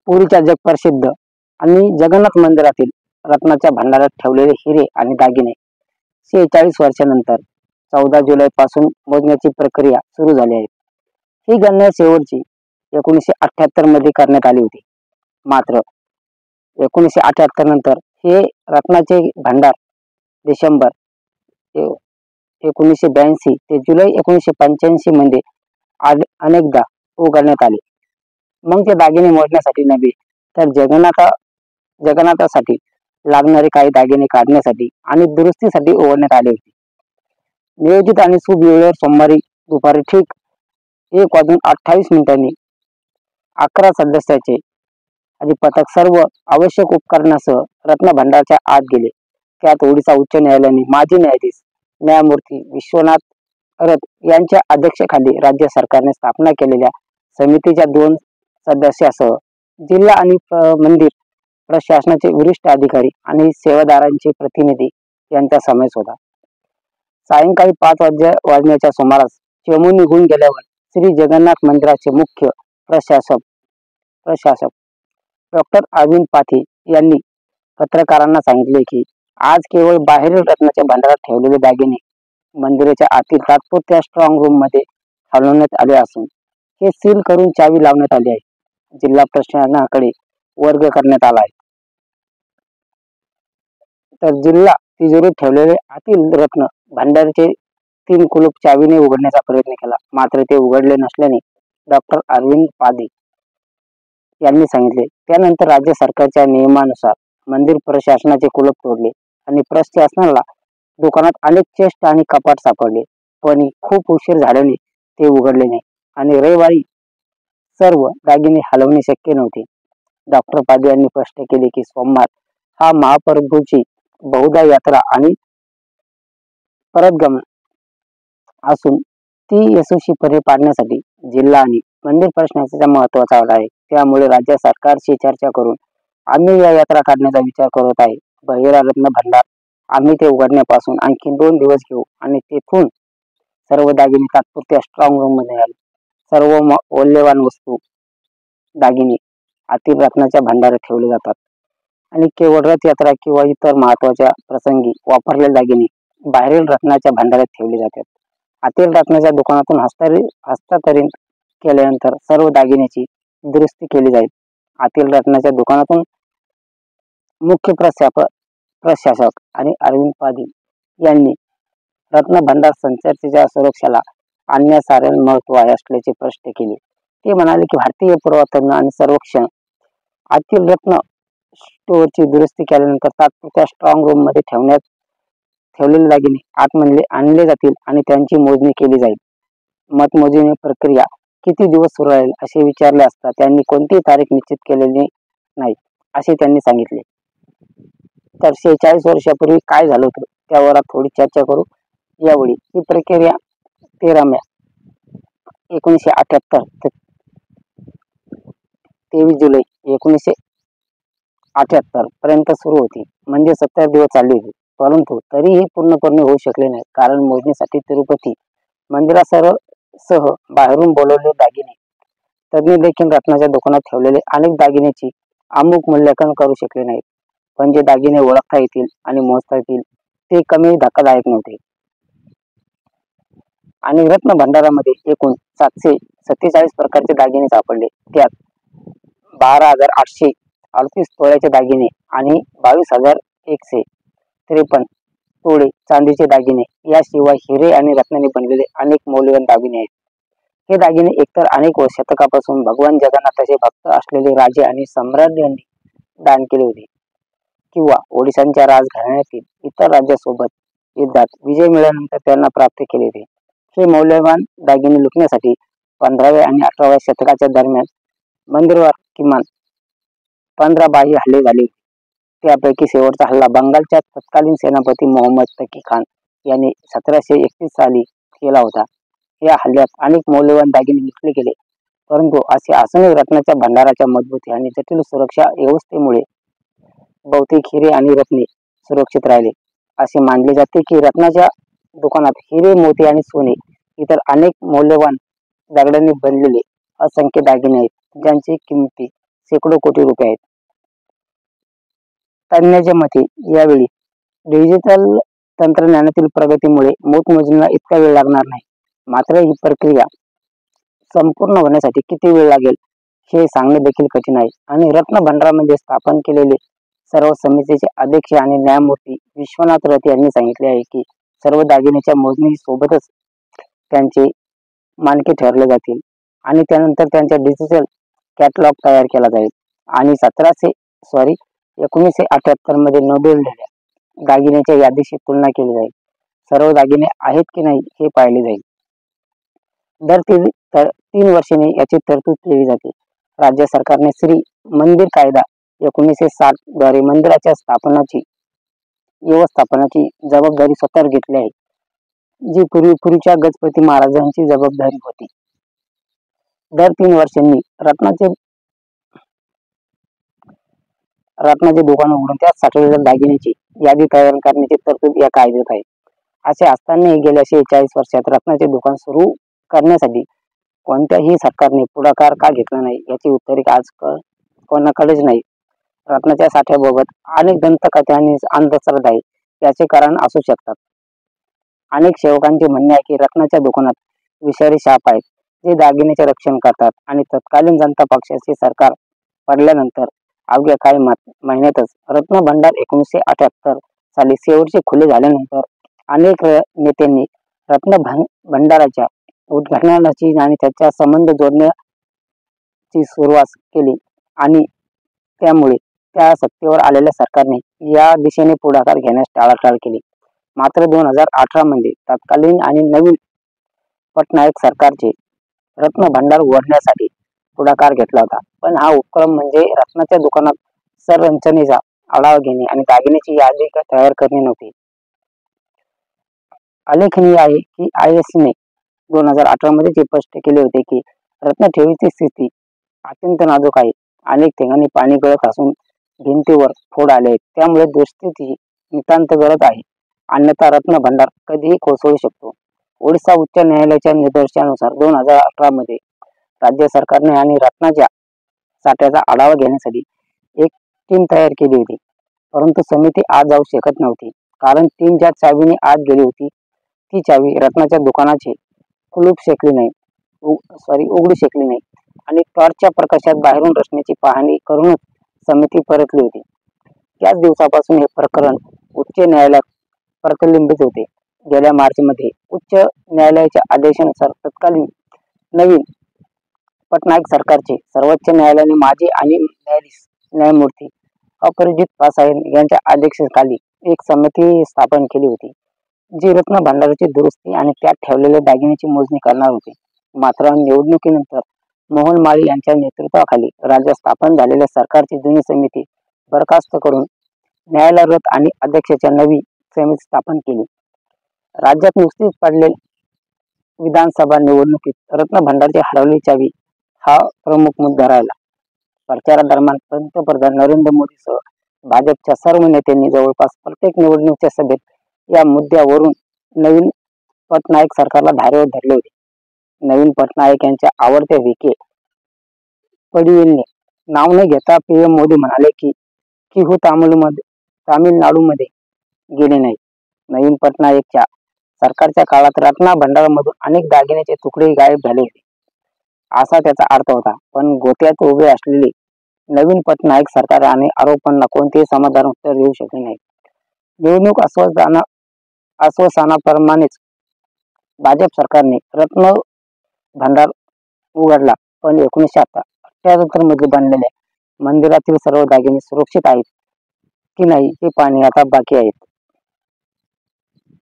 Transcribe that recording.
पुरीच्या जगप्रसिद्ध आणि जगन्नाथ मंदिरातील रत्नाच्या भंडारात ठेवलेले हिरे आणि दागिने 46 वर्षानंतर 14 जुलै पासून मोजण्याची प्रक्रिया सुरू झाली आहे। ही गणना शेवटची 1978 मध्ये करण्यात आली होती। मात्र 1978 नंतर हे रत्नाचे भंडार डिसेंबर 1982 ते जुलै 1985 मध्ये अनेकदा उघडण्यात आले। मग ते दागिने मोडण्यासाठी नव्हे तर जगन्नाथासाठी लागणारे काही दागिने काढण्यासाठी आणि दुरुस्तीसाठी उघडण्यात आले होते। नियोजित आणि शुभ वेळेवर सोमवारी दुपारी ठीक 1:28 11 सदस्याचे पथक सर्व आवश्यक उपकरणासह रत्न भंडाराच्या आत गेले। त्यात ओडिशा उच्च न्यायालयाने माजी न्यायाधीश न्यायमूर्ती विश्वनाथ रथ यांच्या अध्यक्षतेखाली राज्य सरकारने स्थापना केलेल्या समितीच्या 2 सदस्यासह जिल्हा आणि मंदिर प्रशासनाचे वरिष्ठ अधिकारी आणि सेवादारांचे प्रतिनिधी यांचा समावेश होता। सायंकाळी 5 वाजण्याच्या सुमारास चमू निघून गेल्यावर श्री जगन्नाथ मंदिराचे मुख्य प्रशासक डॉक्टर अरविंद पाथी यांनी पत्रकारांना सांगितले की आज केवळ बाहेरील रत्नाच्या भंडारात ठेवलेले दागिने मंदिराच्या आतील तात्पुरत्या स्ट्रॉंग रूम मध्ये हलवण्यात आले असून हे सील करून चावी लावण्यात आली आहे। जिल्हा प्रशासनाकडे वर्ग करण्यात आला आहे। तर जिल्हा तिजोरीत ठेवलेले आतील रत्न भंडाराचे 3 कुलूप चावीने उघडण्याचा प्रयत्न केला, मात्र ते उघडले नसल्याने डॉक्टर अरविंद पादी यांनी सांगितले। त्यानंतर राज्य सरकारच्या नियमानुसार मंदिर प्रशासनाचे कुलूप तोडले आणि प्रशासनाला दुकानात अनेक चेस्ट आणि कपाट सापडले, पण खूप उशीर झाल्याने ते उघडले नाही आणि रविवारी सर्व दागिने हलवणे शक्य नव्हते। डॉक्टर पादी यांनी स्पष्ट केले की सोमवार हा महाप्रभूची बहुधा यात्रा आणि परतगमन असून ती यशस्वीपणे पाडण्यासाठी जिल्हा आणि मंदिर प्रशासनाचा महत्त्वाचा आहे। त्यामुळे राज्य सरकारशी चर्चा करून आम्ही या यात्रा काढण्याचा विचार करत आहे। बहिरा रत्न भंडार आम्ही ते उघडण्यापासून आणखी 2 दिवस घेऊ आणि तेथून सर्व दागिने तात्पुरत्या स्ट्रॉंग रूम मध्ये घालू। सर्व मौल्यवान वस्तू दागिने आतील रत्नाच्या भंडारात ठेवले जातात आणि केवळ रथ यात्रा किंवा इतर महत्त्वाच्या प्रसंगी वापरलेले दागिने बाहेरील रत्नाच्या भंडारात ठेवले जातात। आतील रत्नाच्या दुकानातून हस्तांतरित केल्यानंतर सर्व दागिन्याची दुरुस्ती केली जाईल। आतील रत्नाच्या दुकानातून मुख्य प्रशासक आणि अरविंद पादी यांनी रत्न भंडार संचाराच्या सुरक्षेला आणण्यासारे महत्त्व असल्याचे स्पष्ट केले। ते म्हणाले की भारतीय पुरातत्व आणि सर्वेक्षण आतील रत्न स्टोअरची दुरुस्ती केल्यानंतर तात्पुरत्या स्ट्रॉंग रूम मध्ये ठेवलेले दागिने आतमध्ये आणले जातील आणि त्यांची मोजणी केली जाईल। मतमोजणी प्रक्रिया किती दिवस सुरू राहील असे विचारले असता त्यांनी कोणतीही तारीख निश्चित केलेली नाही असे त्यांनी सांगितले। तर 46 वर्षापूर्वी काय झालं होतं त्यावर थोडी चर्चा करू यावेळी। ही प्रक्रिया 13 मे 1978 ते 23 जुलै 1978 पर्यंत सुरू होती, म्हणजे 70 दिवस चालली होती। परंतु तरीही पूर्णपणे होऊ शकले नाही, कारण मोजणीसाठी तिरुपती मंदिरासह बाहेरून बोलवलेले दागिने तज्ञ देखील रत्नाच्या दुकानात ठेवलेले अनेक दागिन्याची अमुक मूल्यांकन करू शकले नाहीत। पण जे दागिने ओळखता येतील आणि मोजता येतील ते कमी धक्कादायक नव्हते। आणि रत्न भंडारामध्ये एकूण 747 प्रकारचे दागिने सापडले। त्यात 12,838 तोळ्याचे दागिने आणि 22,153 तोळे चांदीचे दागिने याशिवाय हिरे आणि रत्नांनी बनलेले अनेक मौल्यवान दागिने आहेत। हे दागिने एकतर अनेक शतकापासून भगवान जगन्नाथाचे भक्त असलेले राजे आणि सम्राट यांनी दान केले होते, किंवा ओडिशाच्या राजघराण्यातील इतर राज्यासोबत युद्धात विजय मिळवल्यानंतर त्यांना प्राप्त केले होते। हे मौल्यवान दागिने लुटण्यासाठी 15व्या आणि 18व्या शतकाच्या दरम्यान मंदिरावर किमान 15 बाह्य हल्ले झाले होते। त्यापैकी शेवटचा हल्ला बंगालच्या तत्कालीन सेनापती मोहम्मद तकी खान यांनी 1731 साली केला होता। या हल्ल्यात अनेक मौल्यवान दागिने लुटले गेले, परंतु असे असूनही रत्नाच्या भंडाराच्या मजबूती आणि जटिल सुरक्षा व्यवस्थेमुळे बहुतेक हिरे आणि रत्ने सुरक्षित राहिले। असे मानले जाते की रत्नाच्या दुकानात हिरे, मोती आणि सोने इतर अनेक मौल्यवान दगडांनी बनलेले असंख्य दागिने आहेत, ज्यांची किंमती शेकडो कोटी रुपये आहेत. तज्ञांच्या मते यावेळी डिजिटल तंत्रज्ञानातील प्रगतीमुळे मतमोजणीला इतका वेळ लागणार नाही. मात्र ही प्रक्रिया संपूर्ण होण्यासाठी किती वेळ लागेल हे सांगणे देखील कठीण आहे. आणि रत्न भंडारामध्ये स्थापन केलेले सर्व समितीचे अध्यक्ष आणि न्यायमूर्ती विश्वनाथ रथ यांनी सांगितले आहे की सर्व दागिन्याच्या मोजणीसोबतच त्यांचे मानके ठरले जातील आणि त्यानंतर त्यांचा डिजिटल कॅटलॉग तयार केला जाईल आणि 1978 मध्ये नोंदवलेल्या दागिन्याच्या यादीशी तुलना केली जाईल. सर्व दागिने आहेत की नाही हे पाहिले जाईल. दर 3 वर्षांनी याची तरतूद केली जाते. राज्य सरकारने श्री मंदिर कायदा 1960 द्वारे मंदिराच्या व्यवस्थापनाची जबाबदारी स्वतःवर घेतली आहे, जी पूर्वीच्या गजपती महाराजांची जबाबदारी होती. दर 3 वर्षांनी रत्नाचे दुकान उघडून त्यात साठवलेल्या दागिन्याची यादी तयार करण्याची तरतूद या कायद्यात आहे. असे असतानाही गेल्या 46 वर्षात रत्नाचे दुकान सुरू करण्यासाठी कोणत्याही सरकारने पुढाकार का घेतला नाही याची उत्तरे आज कोणाकडेच नाही. रत्नाच्या साठ्याबाबत अनेक दंतकथा आणि अंधश्रद्धा आहे. याचे कारण असू शकतात. अनेक सेवकांचे म्हणणे आहे की रत्नाच्या दुकानात विषारी साप आहेत जे दागिन्याचे रक्षण करतात आणि तत्कालीन जनता पक्षाचे सरकार पडल्यानंतर अवघ्या काही महिन्यातच रत्न भंडार 1978 साली शेवटचे खुले झाल्यानंतर अनेक नेत्यांनी रत्न भंडाराच्या उद्घाटनाची आणि त्याचा संबंध जोडण्याची सुरुवात केली आणि त्यामुळे त्या सत्तेवर आलेल्या सरकारने या दिशेने पुढाकार घेण्यास टाळाटाळ केली. मात्र 2018 मध्ये तत्कालीन आणि नवीन पटनायक सरकारचे रत्न भंडार उघडण्यासाठी पुढाकार घेतला होता. पण हा उपक्रम म्हणजे रत्नाच्या दुकानात संरचनेचा आढावा घेणे आणि दागिन्याची यादी तयार करणे नव्हते. उल्लेखनीय आहे की ISने 2018 मध्ये स्पष्ट केले होते की रत्न ठेवीची स्थिती अत्यंत नाजूक आहे. अनेक ठिकाणी पाणी गळत असून भिंतीवर फोड आले आहेत, त्यामुळे दुरुस्तीची नितांत गरज आहे, अन्यथा रत्न भंडार कधीही कोसळू शकतो. ओडिशा उच्च न्यायालयाच्या निर्देशानुसार 2018 मध्ये राज्य सरकारने आणि रत्नाच्या साठ्याचा आढावा घेण्यासाठी एक टीम तयार केली होती. परंतु समिती आत जाऊ शकत नव्हती कारण टीम ज्या चावीने आत गेली होती ती चावी रत्नाच्या दुकानाचे कुलूप उघडू शकली नाही आणि टॉर्चच्या प्रकाशात बाहेरून रचनेची पाहणी करूनच समिती परतली होती. त्याच दिवसापासून हे प्रकरण उच्च न्यायालयात प्रलंबित होते. गेल्या मार्च मध्ये उच्च न्यायालयाच्या आदेशानुसार तत्कालीन नवीन पटनायक सरकारचे सर्वोच्च न्यायालयाने माजी आणि न्यायमूर्ती अपराजित पासायन यांच्या अध्यक्षतेखाली एक समिती स्थापन केली होती, जी रत्न भंडाराची दुरुस्ती आणि त्यात ठेवलेल्या दागिन्याची मोजणी करणार होती. मात्र निवडणुकीनंतर मोहन माळी यांच्या नेतृत्वाखाली राज्यात स्थापन झालेल्या सरकारची जुनी समिती बरखास्त करून न्यायालय रथ आणि अध्यक्षाच्या नवी समिती स्थापन केली. राज्यात नुकतीच पडलेल्या विधानसभा निवडणुकीत रत्न भंडारची हरवलेली चावी हा प्रमुख मुद्दा राहिला. प्रचारादरम्यान पंतप्रधान नरेंद्र मोदीसह भाजपच्या सर्व नेत्यांनी जवळपास प्रत्येक निवडणुकीच्या सभेत या मुद्द्यावरून नवीन पटनायक सरकारला धारेवर धरले होते. नवीन पटनायक यांच्या आवडत्या विखे पडियलने नाव न घेता PM मोदी म्हणाले की हो तामिळनाडूमध्ये गेले नाही. नवीन पटनायकच्या सरकारच्या काळात रत्ना भंडारामधून अनेक दागिन्याचे तुकडे गायब झाले होते असा त्याचा अर्थ होता. पण गोत्यात उभे असलेले नवीन पटनायक सरकार आणि आरोपांना कोणतेही समाधान उत्तर देऊ शकले नाही. निवडणूक आश्वासनाप्रमाणेच भाजप सरकारने रत्न भंडार उघडला, पण 1978 मध्ये बनलेल्या मंदिरातील सर्व दागिने सुरक्षित आहेत की नाही हे पाहणे आता बाकी आहेत.